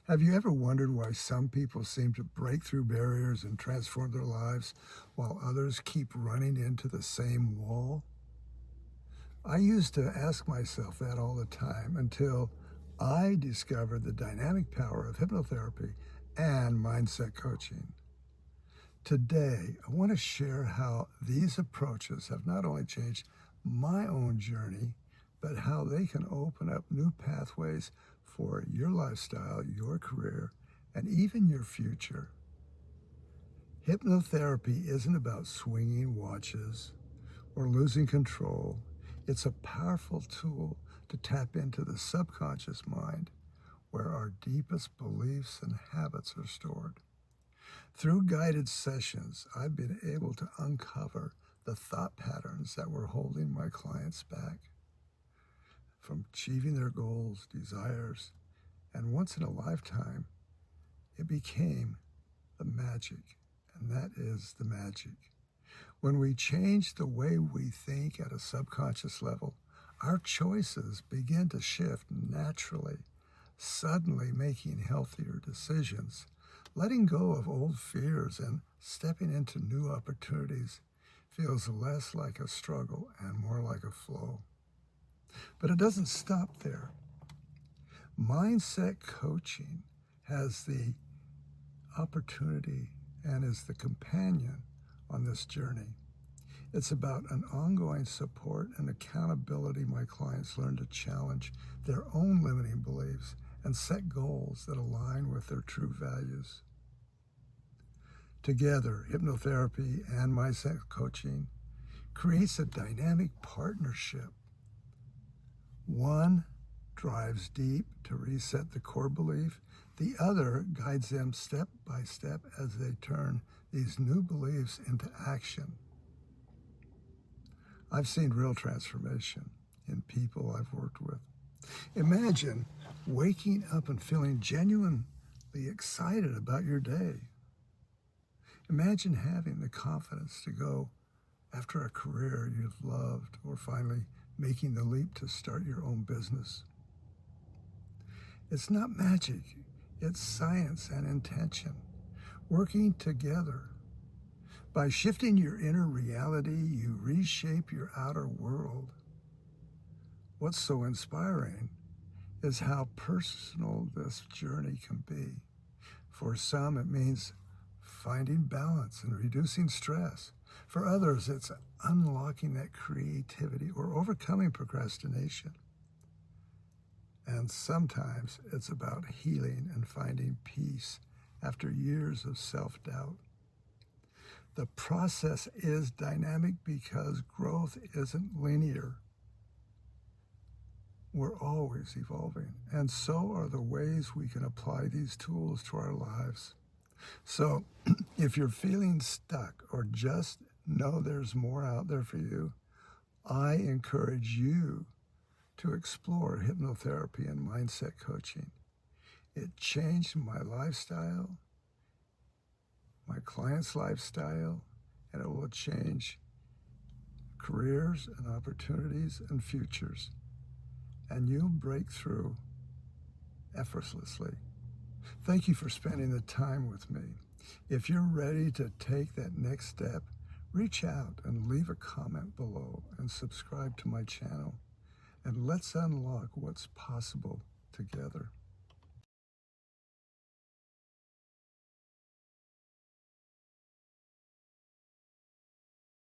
Have you ever wondered why some people seem to break through barriers and transform their lives while others keep running into the same wall? I used to ask myself that all the time until I discovered the dynamic power of hypnotherapy and mindset coaching. Today, I want to share how these approaches have not only changed my own journey, but how they can open up new pathways for your lifestyle, your career, and even your future. Hypnotherapy isn't about swinging watches or losing control. It's a powerful tool to tap into the subconscious mind where our deepest beliefs and habits are stored. Through guided sessions, I've been able to uncover the thought patterns that were holding my clients back from achieving their goals, desires, and once in a lifetime, it became the magic, and that is the magic. When we change the way we think at a subconscious level, our choices begin to shift naturally, suddenly making healthier decisions. Letting go of old fears and stepping into new opportunities feels less like a struggle and more like a flow. But it doesn't stop there. Mindset coaching has the opportunity and is the companion on this journey. It's about an ongoing support and accountability. My clients learn to challenge their own limiting beliefs and set goals that align with their true values. Together, hypnotherapy and mindset coaching creates a dynamic partnership. One drives deep to reset the core belief. The other guides them step by step as they turn these new beliefs into action. I've seen real transformation in people I've worked with. Imagine waking up and feeling genuinely excited about your day. Imagine having the confidence to go after a career you've loved or finally making the leap to start your own business. It's not magic, it's science and intention working together. By shifting your inner reality, you reshape your outer world. What's so inspiring is how personal this journey can be. For some, it means finding balance and reducing stress. For others, it's unlocking that creativity or overcoming procrastination. And sometimes it's about healing and finding peace after years of self-doubt. The process is dynamic because growth isn't linear. We're always evolving, and so are the ways we can apply these tools to our lives. So if you're feeling stuck or just know there's more out there for you, I encourage you to explore hypnotherapy and mindset coaching. It changed my lifestyle, my clients' lifestyle, and it will change careers and opportunities and futures. And you'll break through effortlessly. Thank you for spending the time with me. If you're ready to take that next step, reach out and leave a comment below and subscribe to my channel. And let's unlock what's possible together.